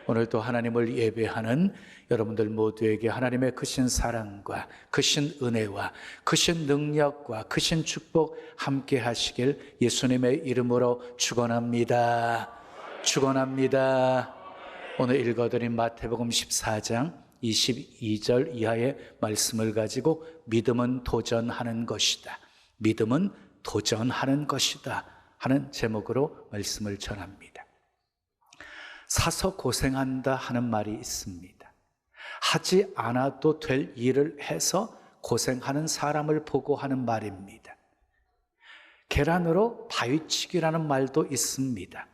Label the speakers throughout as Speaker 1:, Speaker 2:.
Speaker 1: 오늘도 하나님을 예배하는 여러분들 모두에게 하나님의 크신 사랑과 크신 은혜와 크신 능력과 크신 축복 함께 하시길 예수님의 이름으로 축원합니다. 축원합니다. 오늘 읽어드린 마태복음 14장 22절 이하의 말씀을 가지고 믿음은 도전하는 것이다, 믿음은 도전하는 것이다 하는 제목으로 말씀을 전합니다. 사서 고생한다 하는 말이 있습니다. 하지 않아도 될 일을 해서 고생하는 사람을 보고 하는 말입니다. 계란으로 바위치기라는 말도 있습니다.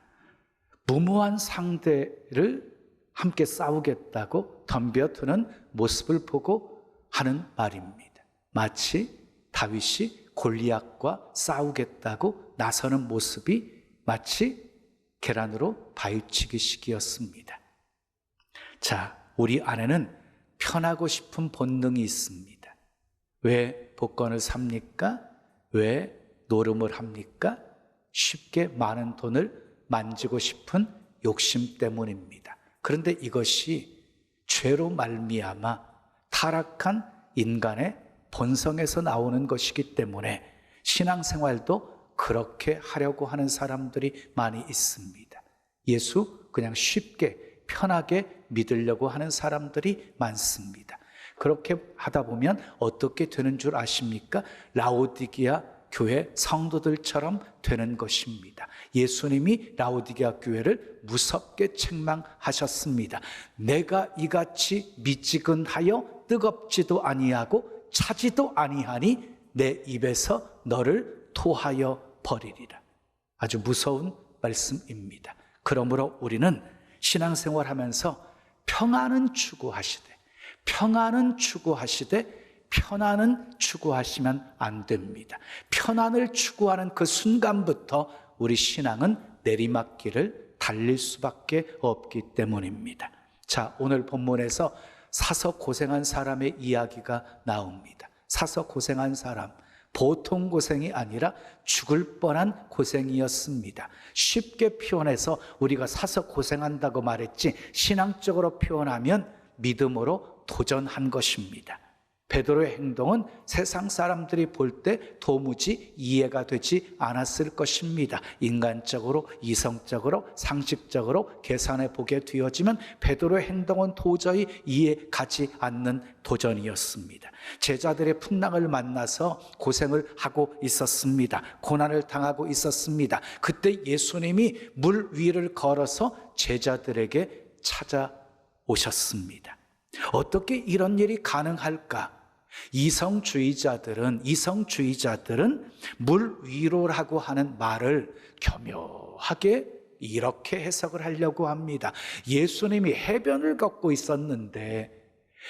Speaker 1: 무모한 상대를 함께 싸우겠다고 덤벼드는 모습을 보고 하는 말입니다. 마치 다윗이 골리앗과 싸우겠다고 나서는 모습이 마치 계란으로 바위치기식이었습니다. 자, 우리 안에는 편하고 싶은 본능이 있습니다. 왜 복권을 삽니까? 왜 노름을 합니까? 쉽게 많은 돈을 만지고 싶은 욕심 때문입니다. 그런데 이것이 죄로 말미암아 타락한 인간의 본성에서 나오는 것이기 때문에 신앙생활도 그렇게 하려고 하는 사람들이 많이 있습니다. 예수 그냥 쉽게 편하게 믿으려고 하는 사람들이 많습니다. 그렇게 하다 보면 어떻게 되는 줄 아십니까? 라오디게아 교회 성도들처럼 되는 것입니다. 예수님이 라오디게아 교회를 무섭게 책망하셨습니다. 내가 이같이 미지근하여 뜨겁지도 아니하고 차지도 아니하니 내 입에서 너를 토하여 버리리라. 아주 무서운 말씀입니다. 그러므로 우리는 신앙생활하면서 평안은 추구하시되 편안은 추구하시면 안 됩니다. 편안을 추구하는 그 순간부터 우리 신앙은 내리막길을 달릴 수밖에 없기 때문입니다. 자, 오늘 본문에서 사서 고생한 사람의 이야기가 나옵니다. 사서 고생한 사람, 보통 고생이 아니라 죽을 뻔한 고생이었습니다. 쉽게 표현해서 우리가 사서 고생한다고 말했지, 신앙적으로 표현하면 믿음으로 도전한 것입니다. 베드로의 행동은 세상 사람들이 볼 때 도무지 이해가 되지 않았을 것입니다. 인간적으로, 이성적으로, 상식적으로 계산해 보게 되어지면 베드로의 행동은 도저히 이해 가지 않는 도전이었습니다. 제자들의 풍랑을 만나서 고생을 하고 있었습니다. 고난을 당하고 있었습니다. 그때 예수님이 물 위를 걸어서 제자들에게 찾아오셨습니다. 어떻게 이런 일이 가능할까? 이성주의자들은 물 위로라고 하는 말을 교묘하게 이렇게 해석을 하려고 합니다. 예수님이 해변을 걷고 있었는데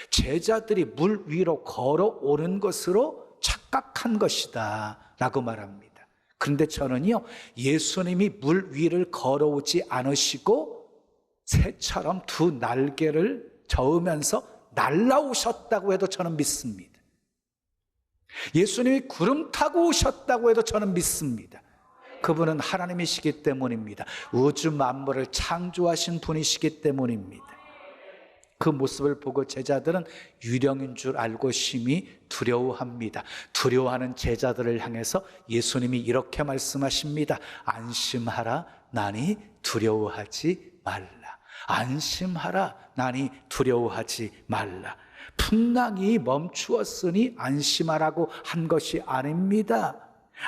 Speaker 1: 제자들이 물 위로 걸어오는 것으로 착각한 것이다 라고 말합니다. 그런데 저는요, 예수님이 물 위를 걸어오지 않으시고 새처럼 두 날개를 저으면서 날아오셨다고 해도 저는 믿습니다. 예수님이 구름 타고 오셨다고 해도 저는 믿습니다. 그분은 하나님이시기 때문입니다. 우주 만물을 창조하신 분이시기 때문입니다. 그 모습을 보고 제자들은 유령인 줄 알고 심히 두려워합니다. 두려워하는 제자들을 향해서 예수님이 이렇게 말씀하십니다. 안심하라, 나니 두려워하지 말라. 안심하라, 나니 두려워하지 말라. 풍랑이 멈추었으니 안심하라고 한 것이 아닙니다.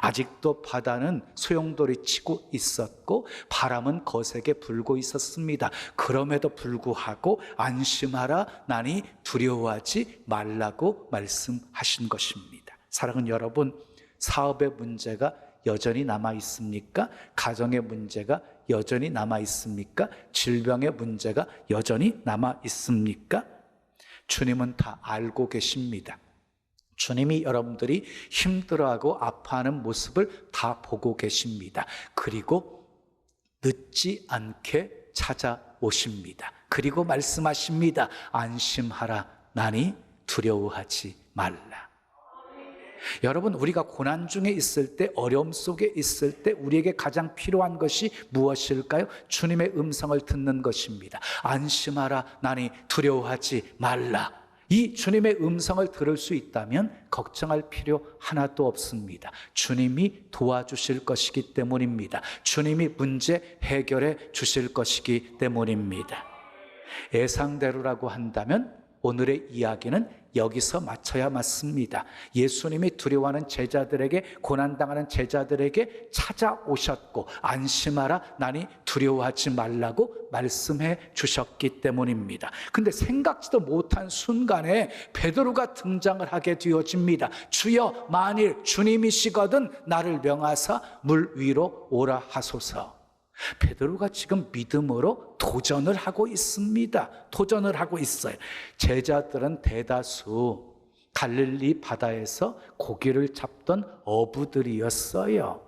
Speaker 1: 아직도 바다는 소용돌이 치고 있었고 바람은 거세게 불고 있었습니다. 그럼에도 불구하고 안심하라, 나니 두려워하지 말라고 말씀하신 것입니다. 사랑하는 여러분, 사업의 문제가 여전히 남아 있습니까? 가정의 문제가 여전히 남아 있습니까? 질병의 문제가 여전히 남아 있습니까? 주님은 다 알고 계십니다. 주님이 여러분들이 힘들어하고 아파하는 모습을 다 보고 계십니다. 그리고 늦지 않게 찾아오십니다. 그리고 말씀하십니다. 안심하라, 나니 두려워하지 말라. 여러분, 우리가 고난 중에 있을 때, 어려움 속에 있을 때 우리에게 가장 필요한 것이 무엇일까요? 주님의 음성을 듣는 것입니다. 안심하라, 나니 두려워하지 말라. 이 주님의 음성을 들을 수 있다면 걱정할 필요 하나도 없습니다. 주님이 도와주실 것이기 때문입니다. 주님이 문제 해결해 주실 것이기 때문입니다. 예상대로라고 한다면 오늘의 이야기는 여기서 마쳐야 맞습니다. 예수님이 두려워하는 제자들에게, 고난당하는 제자들에게 찾아오셨고 안심하라, 나니 두려워하지 말라고 말씀해 주셨기 때문입니다. 근데 생각지도 못한 순간에 베드로가 등장을 하게 되어집니다. 주여, 만일 주님이시거든 나를 명하사 물 위로 오라 하소서. 베드로가 지금 믿음으로 도전을 하고 있습니다. 도전을 하고 있어요. 제자들은 대다수 갈릴리 바다에서 고기를 잡던 어부들이었어요.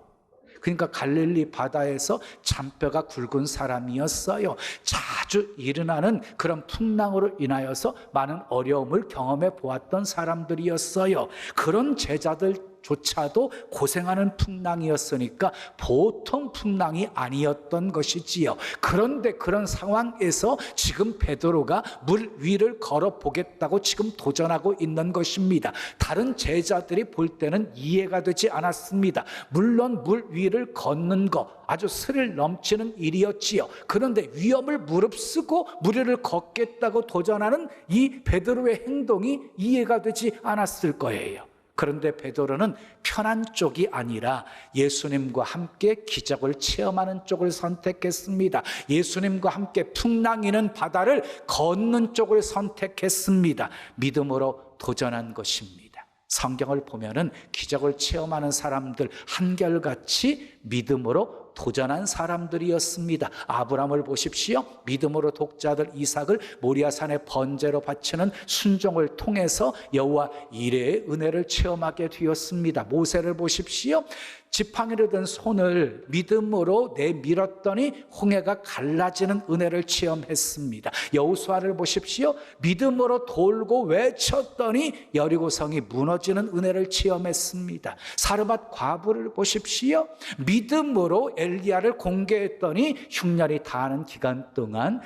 Speaker 1: 그러니까 갈릴리 바다에서 잔뼈가 굵은 사람이었어요. 자주 일어나는 그런 풍랑으로 인하여서 많은 어려움을 경험해 보았던 사람들이었어요. 그런 제자들조차도 고생하는 풍랑이었으니까 보통 풍랑이 아니었던 것이지요. 그런데 그런 상황에서 지금 베드로가 물 위를 걸어보겠다고 지금 도전하고 있는 것입니다. 다른 제자들이 볼 때는 이해가 되지 않았습니다. 물론 물 위를 걷는 거 아주 스릴 넘치는 일이었지요. 그런데 위험을 무릅쓰고 물 위를 걷겠다고 도전하는 이 베드로의 행동이 이해가 되지 않았을 거예요. 그런데 베드로는 편한 쪽이 아니라 예수님과 함께 기적을 체험하는 쪽을 선택했습니다. 예수님과 함께 풍랑이는 바다를 걷는 쪽을 선택했습니다. 믿음으로 도전한 것입니다. 성경을 보면은 기적을 체험하는 사람들 한결같이 믿음으로 도전한 사람들이었습니다. 아브라함을 보십시오. 믿음으로 독자들 이삭을 모리아산에 번제로 바치는 순종을 통해서 여호와 이레의 은혜를 체험하게 되었습니다. 모세를 보십시오. 지팡이를 든 손을 믿음으로 내밀었더니 홍해가 갈라지는 은혜를 체험했습니다. 여호수아를 보십시오. 믿음으로 돌고 외쳤더니 여리고성이 무너지는 은혜를 체험했습니다. 사르밧 과부를 보십시오. 믿음으로 엘리야를 공개했더니 흉년이 다하는 기간 동안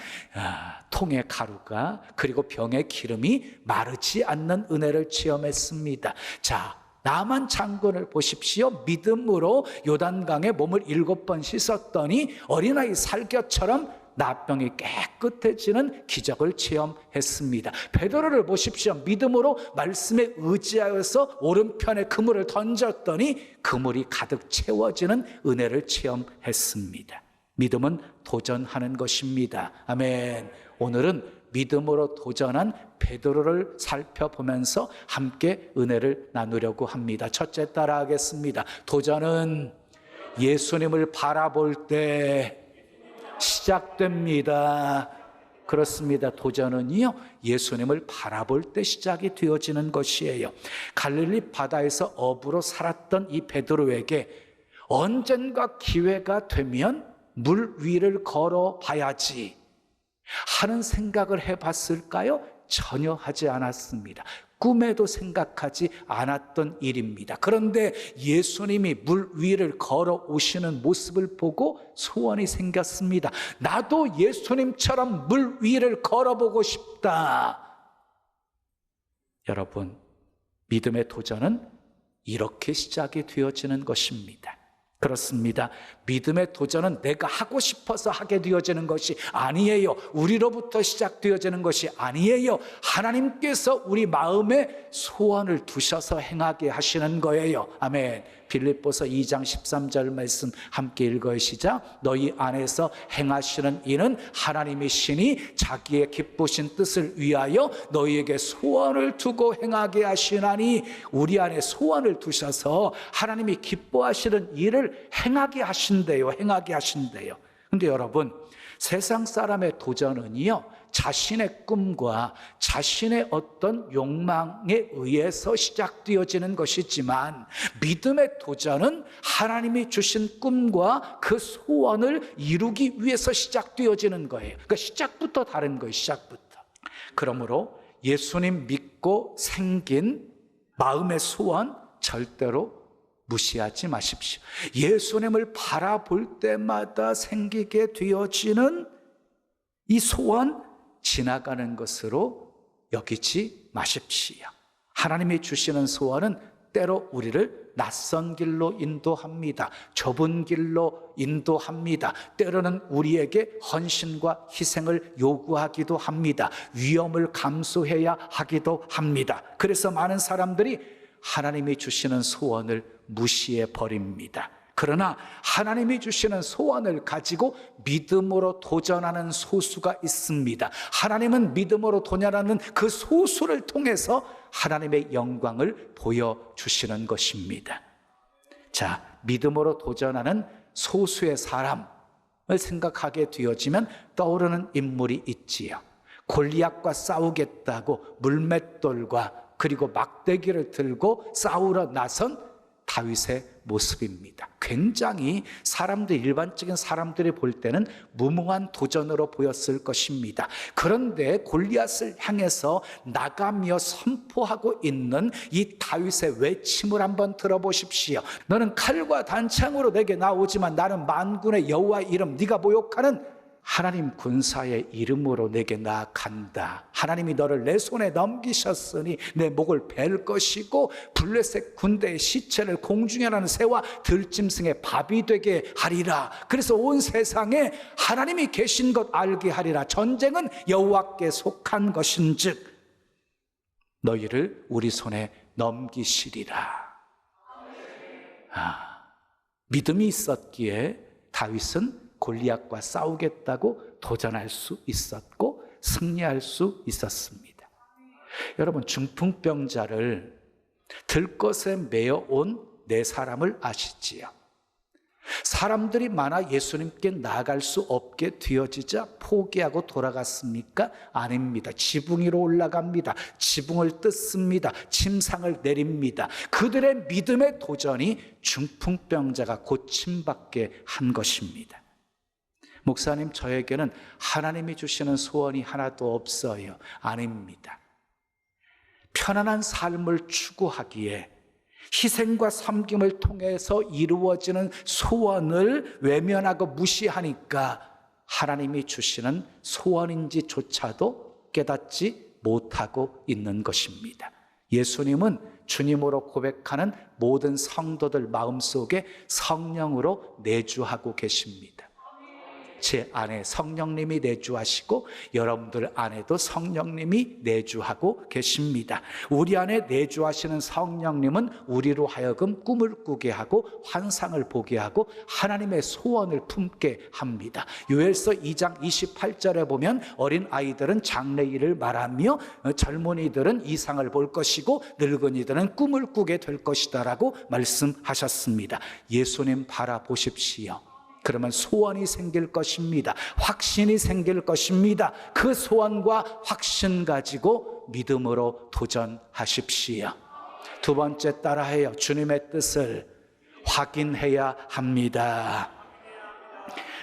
Speaker 1: 통의 가루가 그리고 병의 기름이 마르지 않는 은혜를 체험했습니다. 자, 나만 장군을 보십시오. 믿음으로 요단강에 몸을 7번 씻었더니 어린아이 살겨처럼 나병이 깨끗해지는 기적을 체험했습니다. 베드로를 보십시오. 믿음으로 말씀에 의지하여서 오른편에 그물을 던졌더니 그물이 가득 채워지는 은혜를 체험했습니다. 믿음은 도전하는 것입니다. 아멘. 오늘은 믿음으로 도전한 베드로를 살펴보면서 함께 은혜를 나누려고 합니다. 첫째, 따라하겠습니다. 도전은 예수님을 바라볼 때 시작됩니다. 그렇습니다. 도전은요, 예수님을 바라볼 때 시작이 되어지는 것이에요. 갈릴리 바다에서 어부로 살았던 이 베드로에게 언젠가 기회가 되면 물 위를 걸어봐야지 하는 생각을 해봤을까요? 전혀 하지 않았습니다. 꿈에도 생각하지 않았던 일입니다. 그런데 예수님이 물 위를 걸어오시는 모습을 보고 소원이 생겼습니다. 나도 예수님처럼 물 위를 걸어보고 싶다. 여러분, 믿음의 도전은 이렇게 시작이 되어지는 것입니다. 그렇습니다. 믿음의 도전은 내가 하고 싶어서 하게 되어지는 것이 아니에요. 우리로부터 시작되어지는 것이 아니에요. 하나님께서 우리 마음에 소원을 두셔서 행하게 하시는 거예요. 아멘. 빌립보서 2장 13절 말씀 함께 읽어요. 시작. 너희 안에서 행하시는 이는 하나님이시니 자기의 기쁘신 뜻을 위하여 너희에게 소원을 두고 행하게 하시나니, 우리 안에 소원을 두셔서 하나님이 기뻐하시는 일을 행하게 하신대요. 행하게 하신대요. 근데 여러분, 세상 사람의 도전은요, 자신의 꿈과 자신의 어떤 욕망에 의해서 시작되어지는 것이지만, 믿음의 도전은 하나님이 주신 꿈과 그 소원을 이루기 위해서 시작되어지는 거예요. 그러니까 시작부터 다른 거예요. 시작부터. 그러므로 예수님 믿고 생긴 마음의 소원, 절대로 무시하지 마십시오. 예수님을 바라볼 때마다 생기게 되어지는 이 소원, 지나가는 것으로 여기지 마십시오. 하나님이 주시는 소원은 때로 우리를 낯선 길로 인도합니다. 좁은 길로 인도합니다. 때로는 우리에게 헌신과 희생을 요구하기도 합니다. 위험을 감수해야 하기도 합니다. 그래서 많은 사람들이 하나님이 주시는 소원을 무시해 버립니다. 그러나 하나님이 주시는 소원을 가지고 믿음으로 도전하는 소수가 있습니다. 하나님은 믿음으로 도전하는 그 소수를 통해서 하나님의 영광을 보여주시는 것입니다. 자, 믿음으로 도전하는 소수의 사람을 생각하게 되어지면 떠오르는 인물이 있지요. 골리앗과 싸우겠다고 물맷돌과 그리고 막대기를 들고 싸우러 나선 다윗의 모습입니다. 굉장히 일반적인 사람들이 볼 때는 무모한 도전으로 보였을 것입니다. 그런데 골리앗을 향해서 나가며 선포하고 있는 이 다윗의 외침을 한번 들어보십시오. 너는 칼과 단창으로 내게 나오지만 나는 만군의 여호와의 이름, 네가 모욕하는 하나님 군사의 이름으로 내게 나아간다. 하나님이 너를 내 손에 넘기셨으니 내 목을 벨 것이고 블레셋 군대의 시체를 공중에 나는 새와 들짐승의 밥이 되게 하리라. 그래서 온 세상에 하나님이 계신 것 알게 하리라. 전쟁은 여호와께 속한 것인즉 너희를 우리 손에 넘기시리라. 믿음이 있었기에 다윗은 골리앗과 싸우겠다고 도전할 수 있었고 승리할 수 있었습니다. 여러분, 중풍병자를 들것에 메어온 네 사람을 아시지요? 사람들이 많아 예수님께 나아갈 수 없게 되어지자 포기하고 돌아갔습니까? 아닙니다. 지붕 위로 올라갑니다. 지붕을 뜯습니다. 침상을 내립니다. 그들의 믿음의 도전이 중풍병자가 고침받게 한 것입니다. 목사님, 저에게는 하나님이 주시는 소원이 하나도 없어요. 아닙니다. 편안한 삶을 추구하기에 희생과 섬김을 통해서 이루어지는 소원을 외면하고 무시하니까 하나님이 주시는 소원인지조차도 깨닫지 못하고 있는 것입니다. 예수님은 주님으로 고백하는 모든 성도들 마음속에 성령으로 내주하고 계십니다. 제 안에 성령님이 내주하시고 여러분들 안에도 성령님이 내주하고 계십니다. 우리 안에 내주하시는 성령님은 우리로 하여금 꿈을 꾸게 하고 환상을 보게 하고 하나님의 소원을 품게 합니다. 요엘서 2장 28절에 보면 어린 아이들은 장래일을 말하며 젊은이들은 이상을 볼 것이고 늙은이들은 꿈을 꾸게 될 것이다 라고 말씀하셨습니다. 예수님 바라보십시오. 그러면 소원이 생길 것입니다. 확신이 생길 것입니다. 그 소원과 확신 가지고 믿음으로 도전하십시오. 두 번째, 따라해요. 주님의 뜻을 확인해야 합니다.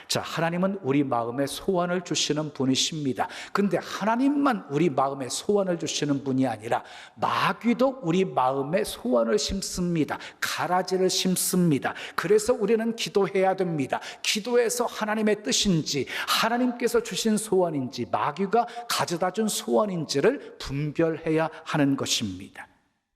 Speaker 1: 자, 하나님은 우리 마음에 소원을 주시는 분이십니다. 근데 하나님만 우리 마음에 소원을 주시는 분이 아니라 마귀도 우리 마음에 소원을 심습니다. 가라지를 심습니다. 그래서 우리는 기도해야 됩니다. 기도해서 하나님의 뜻인지 하나님께서 주신 소원인지 마귀가 가져다 준 소원인지를 분별해야 하는 것입니다.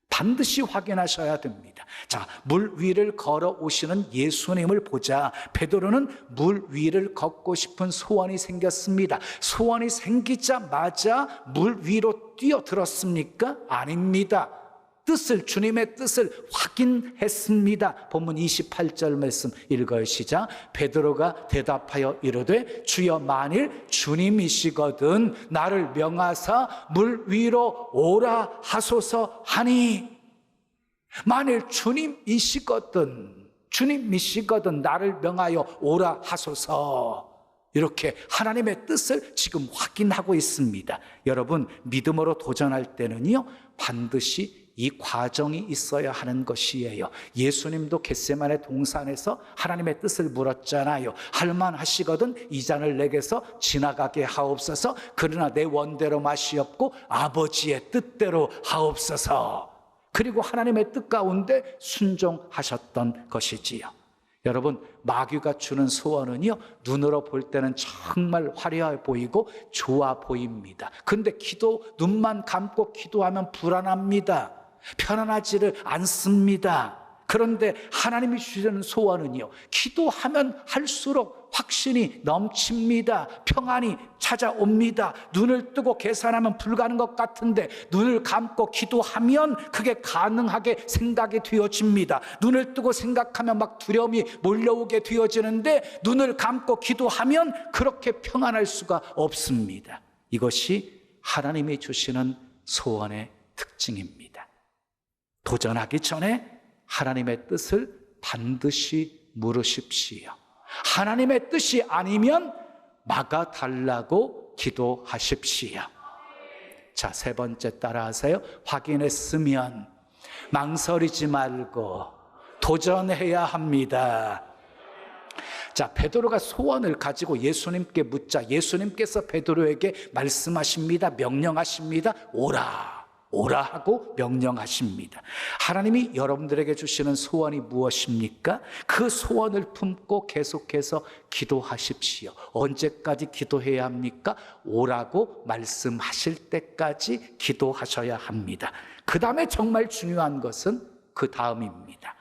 Speaker 1: 반드시 확인하셔야 됩니다. 자, 물 위를 걸어오시는 예수님을 보자 베드로는 물 위를 걷고 싶은 소원이 생겼습니다. 소원이 생기자마자 물 위로 뛰어들었습니까? 아닙니다. 주님의 뜻을 확인했습니다. 본문 28절 말씀 읽어요. 시작. 베드로가 대답하여 이르되 주여, 만일 주님이시거든 나를 명하사 물 위로 오라 하소서 하니. 만일 주님이시거든 나를 명하여 오라 하소서. 이렇게 하나님의 뜻을 지금 확인하고 있습니다. 여러분, 믿음으로 도전할 때는요 반드시 이 과정이 있어야 하는 것이에요. 예수님도 겟세마네 동산에서 하나님의 뜻을 물었잖아요. 할만하시거든 이 잔을 내게서 지나가게 하옵소서. 그러나 내 원대로 마시옵고 아버지의 뜻대로 하옵소서. 그리고 하나님의 뜻 가운데 순종하셨던 것이지요. 여러분, 마귀가 주는 소원은요, 눈으로 볼 때는 정말 화려해 보이고 좋아 보입니다. 근데 눈만 감고 기도하면 불안합니다. 편안하지를 않습니다. 그런데 하나님이 주시는 소원은요, 기도하면 할수록 확신이 넘칩니다. 평안이 찾아옵니다. 눈을 뜨고 계산하면 불가능한 것 같은데 눈을 감고 기도하면 그게 가능하게 생각이 되어집니다. 눈을 뜨고 생각하면 막 두려움이 몰려오게 되어지는데 눈을 감고 기도하면 그렇게 평안할 수가 없습니다. 이것이 하나님이 주시는 소원의 특징입니다. 도전하기 전에 하나님의 뜻을 반드시 물으십시오. 하나님의 뜻이 아니면 막아달라고 기도하십시오. 자, 세 번째 따라하세요. 확인했으면 망설이지 말고 도전해야 합니다. 자, 베드로가 소원을 가지고 예수님께 묻자 예수님께서 베드로에게 말씀하십니다. 명령하십니다. 오라 하고 명령하십니다. 하나님이 여러분들에게 주시는 소원이 무엇입니까? 그 소원을 품고 계속해서 기도하십시오. 언제까지 기도해야 합니까? 오라고 말씀하실 때까지 기도하셔야 합니다. 그 다음에 정말 중요한 것은 그 다음입니다.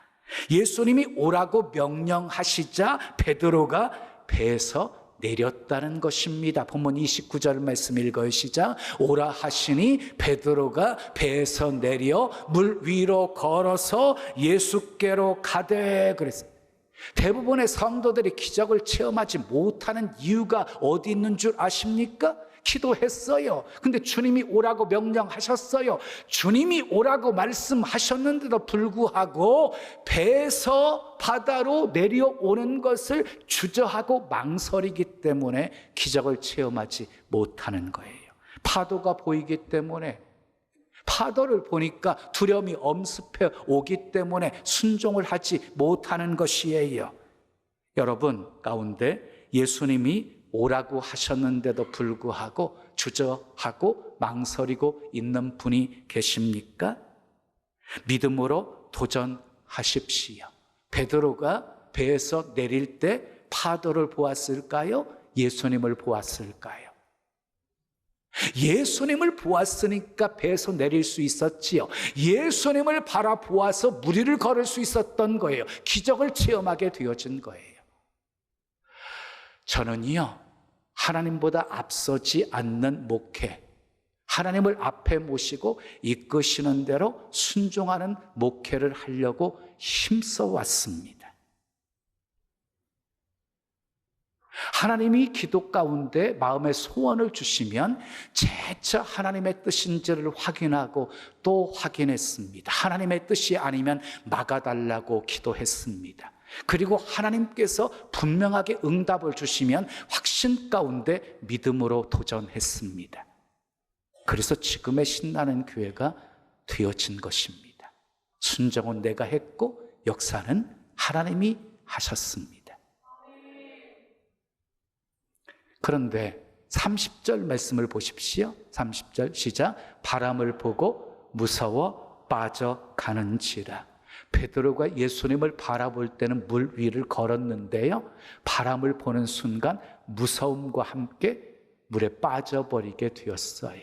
Speaker 1: 예수님이 오라고 명령하시자 베드로가 배에서 내렸다는 것입니다. 본문 29절 말씀 읽어요. 시작. 오라 하시니 베드로가 배에서 내려 물 위로 걸어서 예수께로 가되 그랬어요. 대부분의 성도들이 기적을 체험하지 못하는 이유가 어디 있는 줄 아십니까? 기도했어요. 근데 주님이 오라고 명령하셨어요. 주님이 오라고 말씀하셨는데도 불구하고 배에서 바다로 내려오는 것을 주저하고 망설이기 때문에 기적을 체험하지 못하는 거예요. 파도가 보이기 때문에, 파도를 보니까 두려움이 엄습해 오기 때문에 순종을 하지 못하는 것이에요. 여러분 가운데 예수님이 오라고 하셨는데도 불구하고 주저하고 망설이고 있는 분이 계십니까? 믿음으로 도전하십시오. 베드로가 배에서 내릴 때 파도를 보았을까요? 예수님을 보았을까요? 예수님을 보았으니까 배에서 내릴 수 있었지요. 예수님을 바라보아서 물 위를 걸을 수 있었던 거예요. 기적을 체험하게 되어진 거예요. 저는요, 하나님보다 앞서지 않는 목회, 하나님을 앞에 모시고 이끄시는 대로 순종하는 목회를 하려고 힘써 왔습니다. 하나님이 기도 가운데 마음의 소원을 주시면 재차 하나님의 뜻인지를 확인하고 또 확인했습니다. 하나님의 뜻이 아니면 막아달라고 기도했습니다. 그리고 하나님께서 분명하게 응답을 주시면 확신 가운데 믿음으로 도전했습니다. 그래서 지금의 신나는 교회가 되어진 것입니다. 순종은 내가 했고 역사는 하나님이 하셨습니다. 그런데 30절 말씀을 보십시오. 30절 시작. 바람을 보고 무서워 빠져가는지라. 베드로가 예수님을 바라볼 때는 물 위를 걸었는데요, 바람을 보는 순간 무서움과 함께 물에 빠져버리게 되었어요.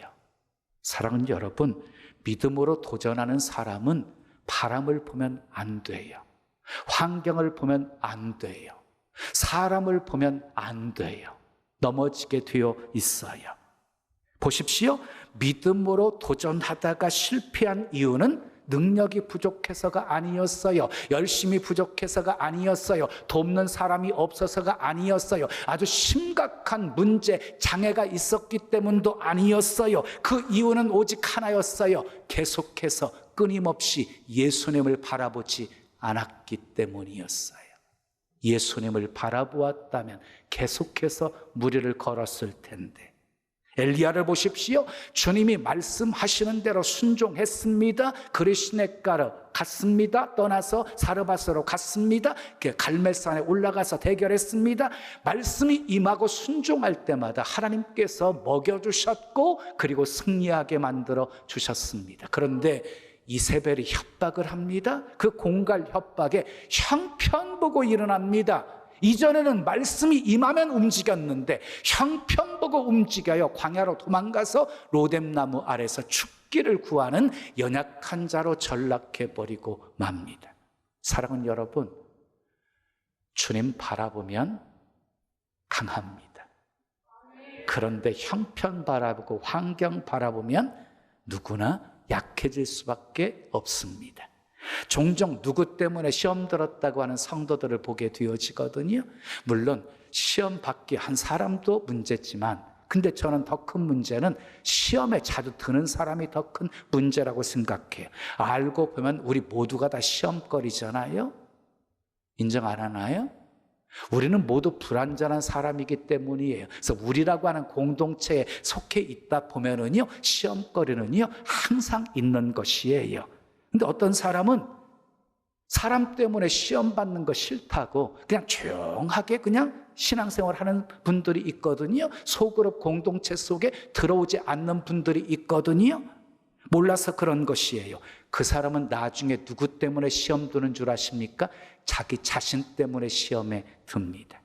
Speaker 1: 사랑하는 여러분, 믿음으로 도전하는 사람은 바람을 보면 안 돼요. 환경을 보면 안 돼요. 사람을 보면 안 돼요. 넘어지게 되어 있어요. 보십시오. 믿음으로 도전하다가 실패한 이유는 능력이 부족해서가 아니었어요. 열심히 부족해서가 아니었어요. 돕는 사람이 없어서가 아니었어요. 아주 심각한 문제, 장애가 있었기 때문도 아니었어요. 그 이유는 오직 하나였어요. 계속해서 끊임없이 예수님을 바라보지 않았기 때문이었어요. 예수님을 바라보았다면 계속해서 무리를 걸었을 텐데, 엘리야를 보십시오. 주님이 말씀하시는 대로 순종했습니다. 그리시네가로 갔습니다. 떠나서 사르밧으로 갔습니다. 갈멜산에 올라가서 대결했습니다. 말씀이 임하고 순종할 때마다 하나님께서 먹여주셨고 그리고 승리하게 만들어 주셨습니다. 그런데 이세벨이 협박을 합니다. 그 공갈 협박에 형편 보고 일어납니다. 이전에는 말씀이 임하면 움직였는데 형편 보고 움직여요. 광야로 도망가서 로뎀나무 아래서 죽기를 구하는 연약한 자로 전락해버리고 맙니다. 사랑하는 여러분, 주님 바라보면 강합니다. 그런데 형편 바라보고 환경 바라보면 누구나 약해질 수밖에 없습니다. 종종 누구 때문에 시험 들었다고 하는 성도들을 보게 되어지거든요. 물론 시험 받기 한 사람도 문제지만, 근데 저는 더 큰 문제는 시험에 자주 드는 사람이 더 큰 문제라고 생각해요. 알고 보면 우리 모두가 다 시험거리잖아요. 인정 안 하나요? 우리는 모두 불완전한 사람이기 때문이에요. 그래서 우리라고 하는 공동체에 속해 있다 보면은요, 시험거리는요 항상 있는 것이에요. 근데 어떤 사람은 사람 때문에 시험 받는 거 싫다고 그냥 조용하게 그냥 신앙생활 하는 분들이 있거든요. 소그룹 공동체 속에 들어오지 않는 분들이 있거든요. 몰라서 그런 것이에요. 그 사람은 나중에 누구 때문에 시험 드는 줄 아십니까? 자기 자신 때문에 시험에 듭니다.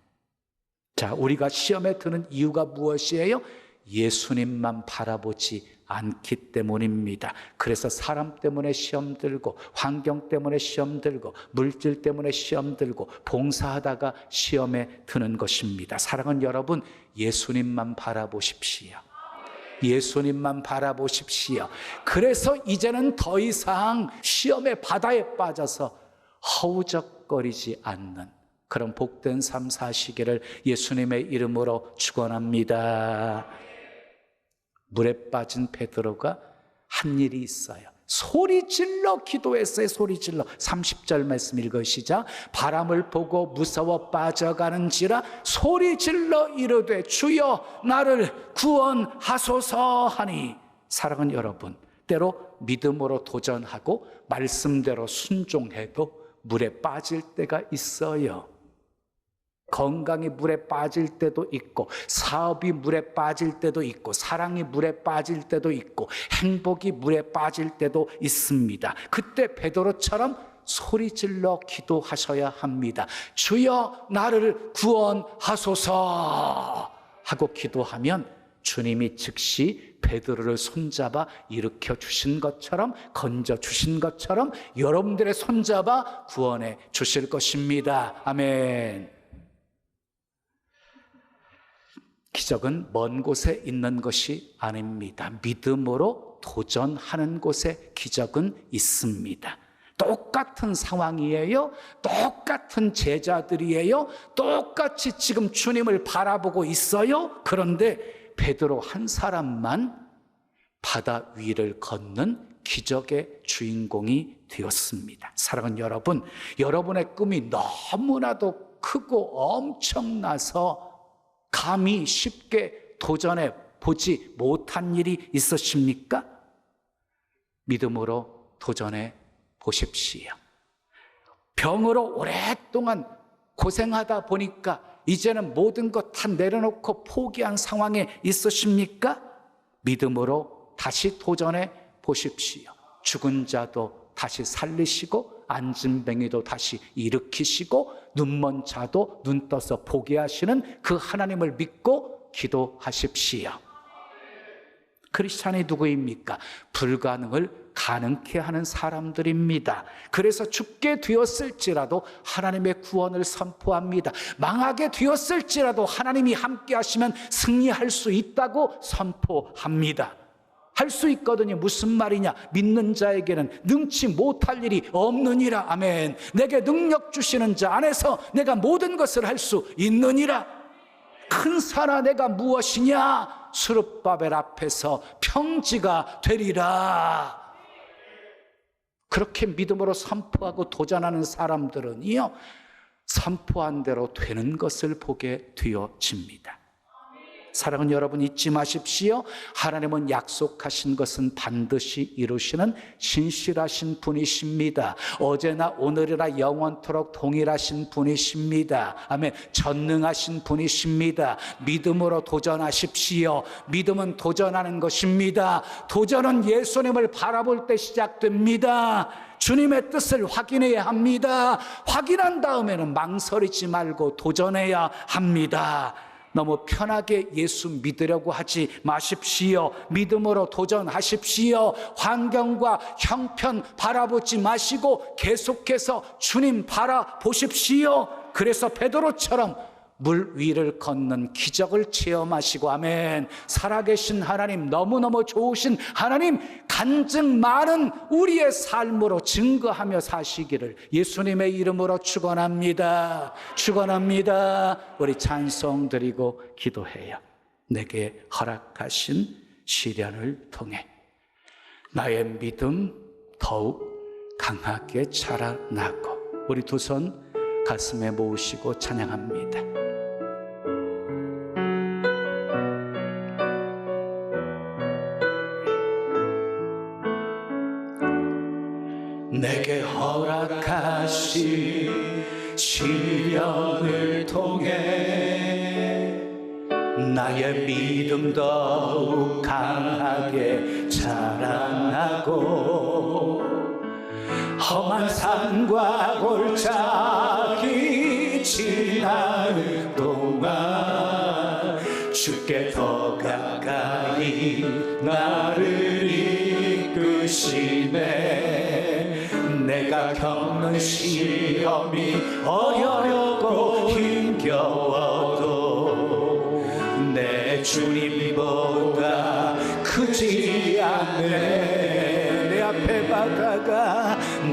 Speaker 1: 자, 우리가 시험에 드는 이유가 무엇이에요? 예수님만 바라보지 않기 때문입니다. 그래서 사람 때문에 시험 들고, 환경 때문에 시험 들고, 물질 때문에 시험 들고, 봉사하다가 시험에 드는 것입니다. 사랑하는 여러분, 예수님만 바라보십시오. 예수님만 바라보십시오. 그래서 이제는 더 이상 시험의 바다에 빠져서 허우적거리지 않는 그런 복된 삶 사시기를 예수님의 이름으로 축원합니다. 물에 빠진 베드로가 한 일이 있어요. 소리질러 기도했어요. 소리질러. 30절 말씀 읽으시자. 바람을 보고 무서워 빠져가는지라 소리질러 이르되 주여 나를 구원하소서 하니. 사랑하는 여러분, 때로 믿음으로 도전하고 말씀대로 순종해도 물에 빠질 때가 있어요. 건강이 물에 빠질 때도 있고, 사업이 물에 빠질 때도 있고, 사랑이 물에 빠질 때도 있고, 행복이 물에 빠질 때도 있습니다. 그때 베드로처럼 소리질러 기도하셔야 합니다. 주여 나를 구원하소서 하고 기도하면 주님이 즉시 베드로를 손잡아 일으켜 주신 것처럼, 건져 주신 것처럼 여러분들의 손잡아 구원해 주실 것입니다. 아멘. 기적은 먼 곳에 있는 것이 아닙니다. 믿음으로 도전하는 곳에 기적은 있습니다. 똑같은 상황이에요. 똑같은 제자들이에요. 똑같이 지금 주님을 바라보고 있어요. 그런데 베드로 한 사람만 바다 위를 걷는 기적의 주인공이 되었습니다. 사랑하는 여러분, 여러분의 꿈이 너무나도 크고 엄청나서 감히 쉽게 도전해 보지 못한 일이 있으십니까? 믿음으로 도전해 보십시오. 병으로 오랫동안 고생하다 보니까 이제는 모든 것 다 내려놓고 포기한 상황에 있으십니까? 믿음으로 다시 도전해 보십시오. 죽은 자도 다시 살리시고, 앉은 뱅이도 다시 일으키시고, 눈먼 자도 눈 떠서 보게 하시는 그 하나님을 믿고 기도하십시오. 크리스찬이 누구입니까? 불가능을 가능케 하는 사람들입니다. 그래서 죽게 되었을지라도 하나님의 구원을 선포합니다. 망하게 되었을지라도 하나님이 함께 하시면 승리할 수 있다고 선포합니다. 할 수 있거든요. 무슨 말이냐? 믿는 자에게는 능치 못할 일이 없느니라. 아멘. 내게 능력 주시는 자 안에서 내가 모든 것을 할 수 있느니라. 큰 산아 내가 무엇이냐? 스룹바벨 앞에서 평지가 되리라. 그렇게 믿음으로 선포하고 도전하는 사람들은요, 선포한 대로 되는 것을 보게 되어집니다. 사랑하는 여러분, 잊지 마십시오. 하나님은 약속하신 것은 반드시 이루시는 신실하신 분이십니다. 어제나 오늘이나 영원토록 동일하신 분이십니다. 아멘. 전능하신 분이십니다. 믿음으로 도전하십시오. 믿음은 도전하는 것입니다. 도전은 예수님을 바라볼 때 시작됩니다. 주님의 뜻을 확인해야 합니다. 확인한 다음에는 망설이지 말고 도전해야 합니다. 너무 편하게 예수 믿으려고 하지 마십시오. 믿음으로 도전하십시오. 환경과 형편 바라보지 마시고 계속해서 주님 바라보십시오. 그래서 베드로처럼 물 위를 걷는 기적을 체험하시고, 아멘. 살아계신 하나님, 너무너무 좋으신 하나님, 간증 많은 우리의 삶으로 증거하며 사시기를 예수님의 이름으로 축원합니다. 축원합니다. 우리 찬송 드리고 기도해요. 내게 허락하신 시련을 통해 나의 믿음 더욱 강하게 자라나고, 우리 두 손 가슴에 모으시고 찬양합니다. 내게 허락하신 시련을 통해 나의 믿음 더욱 강하게 자라나고, 험한 산과 골짜기 지나는 동안 주께 더 가까이 나를 이끄시네. 내가 겪는 시험이 어렵고 힘겨워도 내 주님보다 크지 않네.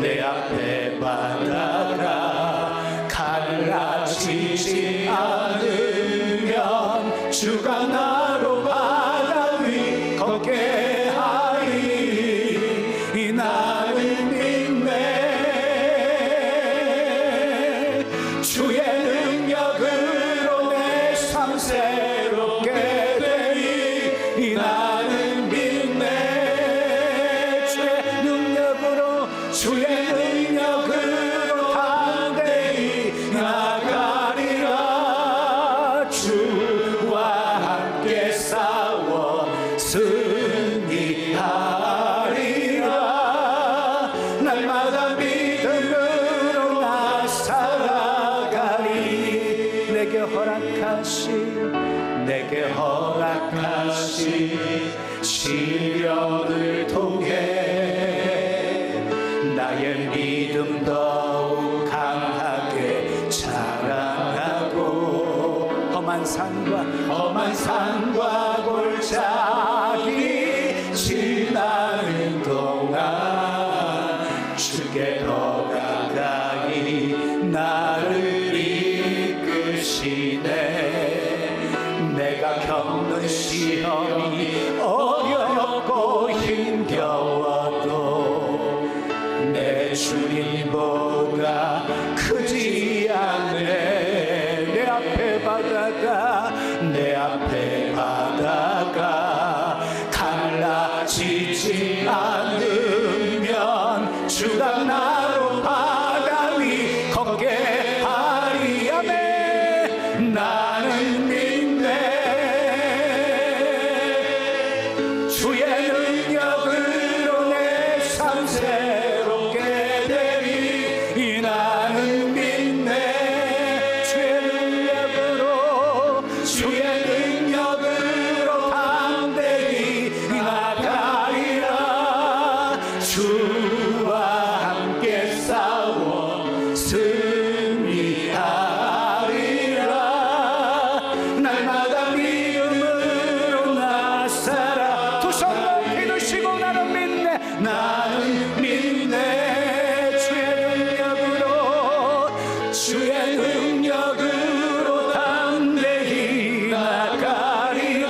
Speaker 1: 내 앞에 바다가 갈라지지 않으면 주가 나로 바다 위 걷게 하리. 나는 믿네. 주의 능력으로 내 삶 새롭게 되리. 나는 믿네. 주의 능력으로 담대히 나가리라. 주와 함께 싸워 승리하리라. 날마다 믿음으로 나 살아가리. 내게 허락하신 시련을 통해 나의 믿음 더욱 강하게 자라나고, 험한 산과 골짜기 지나는 동안 주께 더 가까이 나를 이끄시네. 내가 겪는 시험이 어렵고 힘겨워도 내 주님보다 크지 않네. 내 앞에 바다가 갈라지지 않으면 주가 나로 바다 위 걷게 하리. 아멘. 나는 믿네. 주의 능력으로 내 삶 새롭게 되리. 나는 믿네. 주의 능력으로 담대히 나가리라. 주와 함께 싸워 승리하리라. 날마다 믿음으로 나 살아. 두 손 높이 드시고 나는 믿네. 나는 믿네. 주의 능력으로 담대히 나가리라.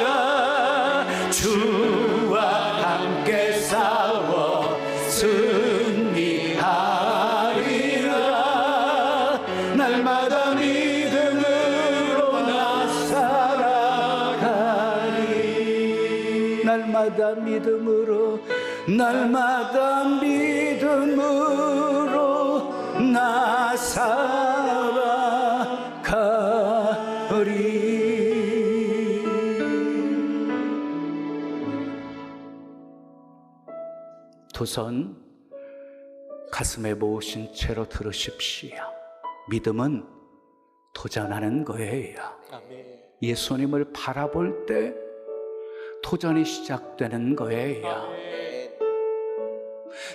Speaker 1: 주와 함께 싸워 승리하리라. 날마다 믿음으로 나 살아가. 날마다 믿음으로 날마다 믿음으로 나 살아가리. 두 손 가슴에 모으신 채로 들으십시오. 믿음은 도전하는 거예요. 예수님을 바라볼 때 도전이 시작되는 거예요.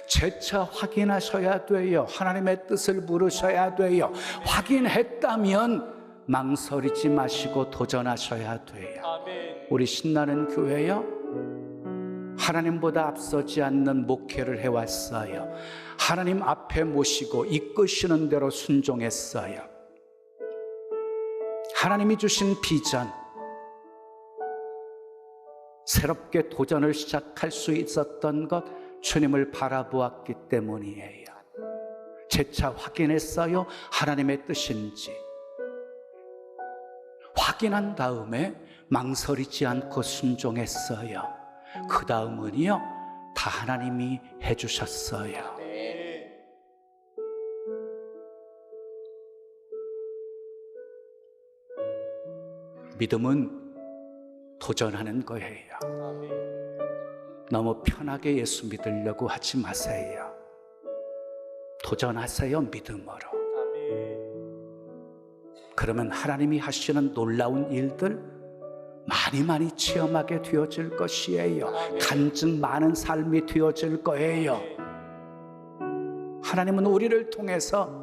Speaker 1: 재차 확인하셔야 돼요. 하나님의 뜻을 물으셔야 돼요. 확인했다면 망설이지 마시고 도전하셔야 돼요. 우리 신나는 교회요, 하나님보다 앞서지 않는 목회를 해왔어요. 하나님 앞에 모시고 이끄시는 대로 순종했어요. 하나님이 주신 비전, 새롭게 도전을 시작할 수 있었던 것, 주님을 바라보았기 때문이에요. 재차 확인했어요. 하나님의 뜻인지. 확인한 다음에 망설이지 않고 순종했어요. 그 다음은요, 다 하나님이 해주셨어요. 믿음은 도전하는 거예요. 너무 편하게 예수 믿으려고 하지 마세요. 도전하세요, 믿음으로. 그러면 하나님이 하시는 놀라운 일들 많이 체험하게 되어질 것이에요. 간증 많은 삶이 되어질 거예요. 하나님은 우리를 통해서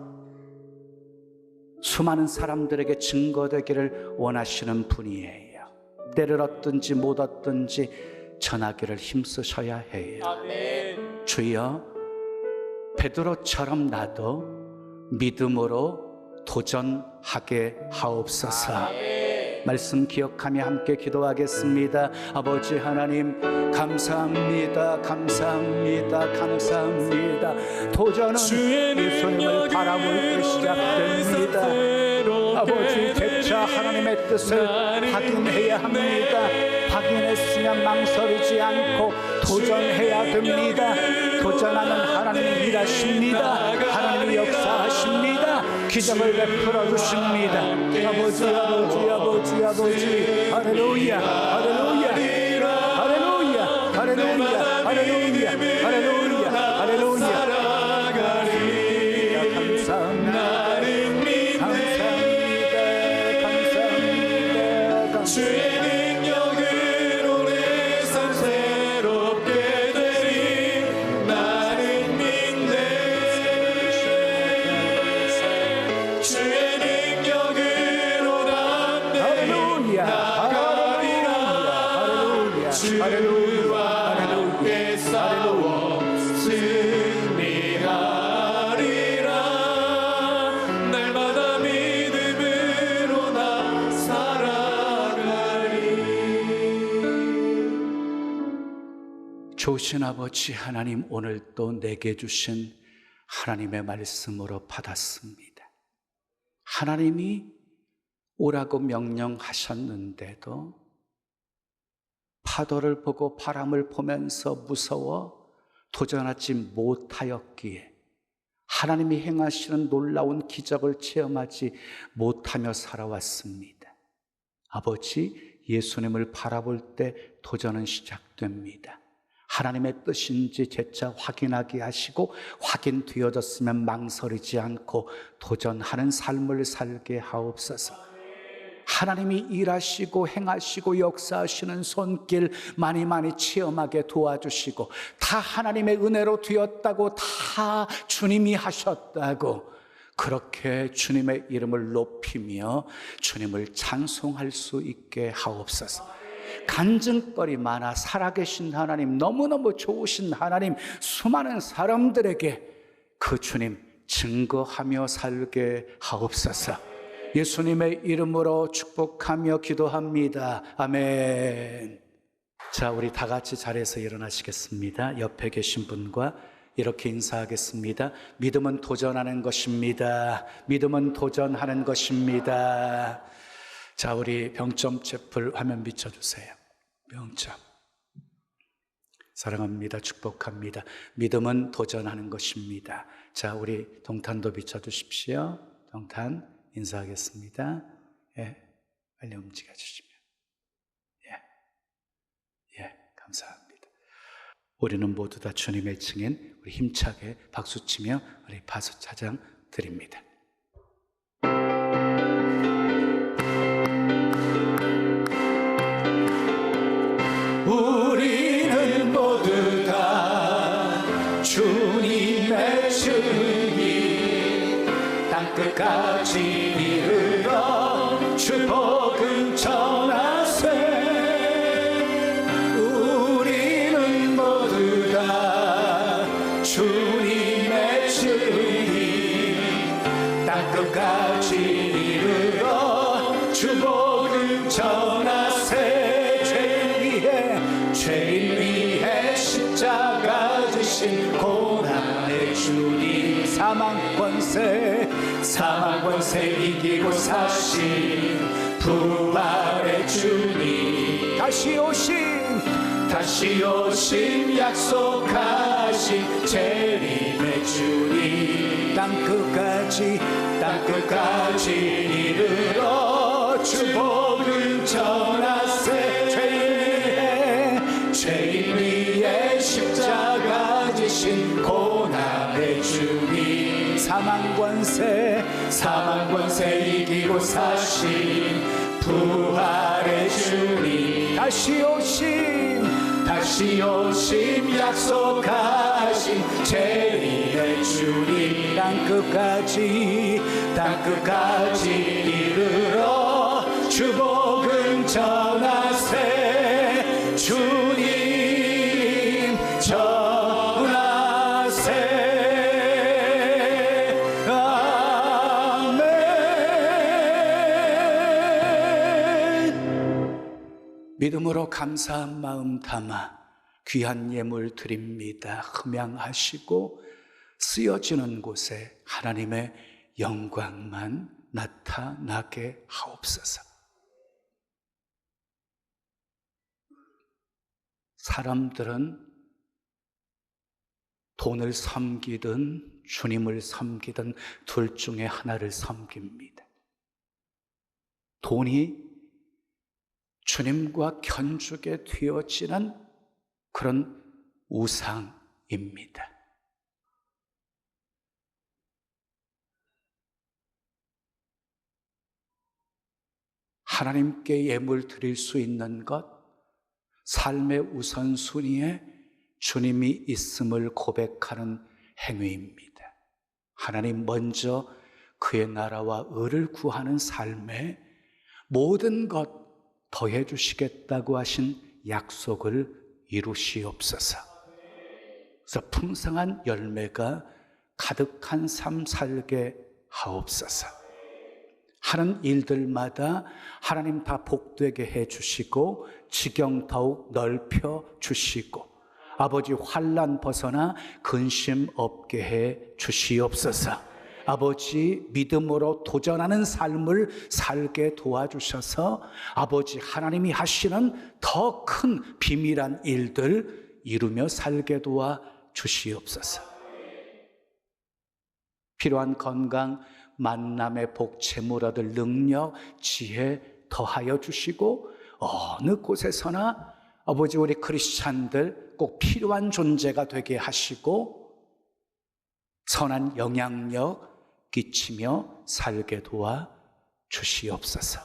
Speaker 1: 수많은 사람들에게 증거되기를 원하시는 분이에요. 때를 얻든지 못 얻든지 전하기를 힘쓰셔야 해요. 주여, 베드로처럼 나도 믿음으로 도전하게 하옵소서. 말씀 기억하며 함께 기도하겠습니다. 아버지 하나님, 감사합니다. 감사합니다. 감사합니다. 도전은 예수님을 바라볼 때 시작됩니다. 아버지, 재차 하나님의 뜻을 확인해야 합니다. 확인했으면 망설이지 않고 도전해야 됩니다. 도전하는 하나님이 일하십니다. 하나님이 역사하십니다. 기적을 베풀어 주십니다. 아버지, 아버지, 아버지, 아버지. 할렐루야, 할렐루야, 할렐루야, 할렐루야, 할렐루야, 할렐루야, 할렐루야. 감사합니다. 감사합니다. 감사합니다. 주의 능력으로 내 삶 새롭게 되리. 나는 믿네. 주의 능력으로 담대히 나가리라. 주와 함께 싸워 승리하리라. 날마다 믿음으로 나 살아가리. 좋으신 아버지 하나님, 오늘 또 내게 주신 하나님의 말씀으로 받았습니다. 하나님이 오라고 명령하셨는데도 파도를 보고 바람을 보면서 무서워 도전하지 못하였기에 하나님이 행하시는 놀라운 기적을 체험하지 못하며 살아왔습니다. 아버지, 예수님을 바라볼 때 도전은 시작됩니다. 하나님의 뜻인지 재차 확인하게 하시고 확인되어졌으면 망설이지 않고 도전하는 삶을 살게 하옵소서. 하나님이 일하시고 행하시고 역사하시는 손길 많이 체험하게 도와주시고, 다 하나님의 은혜로 되었다고, 다 주님이 하셨다고, 그렇게 주님의 이름을 높이며 주님을 찬송할 수 있게 하옵소서. 간증거리 많아 살아계신 하나님, 너무너무 좋으신 하나님, 수많은 사람들에게 그 주님 증거하며 살게 하옵소서. 예수님의 이름으로 축복하며 기도합니다. 아멘. 자, 우리 다 같이 자리에서 일어나시겠습니다. 옆에 계신 분과 이렇게 인사하겠습니다. 믿음은 도전하는 것입니다. 믿음은 도전하는 것입니다. 자, 우리 병점 채플 화면 비춰주세요. 병점. 사랑합니다. 축복합니다. 믿음은 도전하는 것입니다. 자, 우리 동탄도 비춰주십시오. 동탄 인사하겠습니다. 예, 빨리 움직여 주시면. 예, 감사합니다. 우리는 모두 다 주님의 증인, 우리 힘차게 박수치며 우리 파수 차장 드립니다. 우리는 모두 다 주님의 증인, 땅끝까지 이르러 주 복음 전하세. 우리는 모두 다 주님의 증인, 땅끝까지 이르러 주 복음 전하세. 죄인 위해 십자가 지신 고난의 주님, 사망 권세 이기고 사신 부활의 주님, 다시 오심 약속하신 재림의 주님, 땅끝까지 이르러 주 복음 전하세. 죄인 위에 십자가 지신 고난의 주님, 사망 권세 이기고 사신 부활의 주님, 다시 오심 약속하신 재림의 주님, 땅끝까지 이르러 주 복음 전하세. 주님 전하세. 아멘. 믿음으로 감사한 마음 담아 귀한 예물 드립니다. 흠양하시고 쓰여지는 곳에 하나님의 영광만 나타나게 하옵소서. 사람들은 돈을 섬기든 주님을 섬기든 둘 중에 하나를 섬깁니다. 돈이 주님과 견주게 되어지는 그런 우상입니다. 하나님께 예물 드릴 수 있는 것, 삶의 우선순위에 주님이 있음을 고백하는 행위입니다. 하나님 먼저 그의 나라와 의를 구하는 삶에 모든 것 더해 주시겠다고 하신 약속을 이루시옵소서. 그래서 풍성한 열매가 가득한 삶 살게 하옵소서. 하는 일들마다 하나님 다 복되게 해주시고 지경 더욱 넓혀 주시고 아버지 환난 벗어나 근심 없게 해 주시옵소서. 아버지 믿음으로 도전하는 삶을 살게 도와주셔서 아버지 하나님이 하시는 더 큰 비밀한 일들 이루며 살게 도와 주시옵소서. 필요한 건강, 만남의 복, 재물 얻을 능력, 지혜 더하여 주시고 어느 곳에서나 아버지 우리 크리스찬들 꼭 필요한 존재가 되게 하시고 선한 영향력 끼치며 살게 도와 주시옵소서.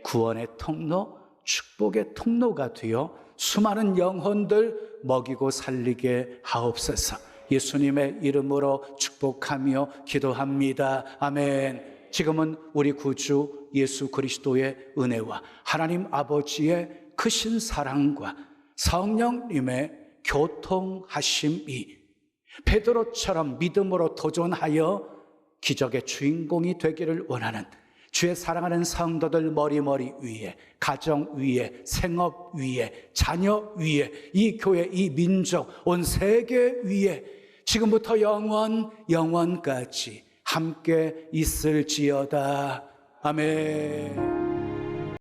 Speaker 1: 구원의 통로, 축복의 통로가 되어 수많은 영혼들 먹이고 살리게 하옵소서. 예수님의 이름으로 축복하며 기도합니다. 아멘. 지금은 우리 구주 예수 그리스도의 은혜와 하나님 아버지의 크신 사랑과 성령님의 교통하심이 베드로처럼 믿음으로 도전하여 기적의 주인공이 되기를 원하는 주의 사랑하는 성도들 머리머리 위에, 가정 위에, 생업 위에, 자녀 위에, 이 교회, 이 민족, 온 세계 위에 지금부터 영원까지 함께 있을지어다. 아멘.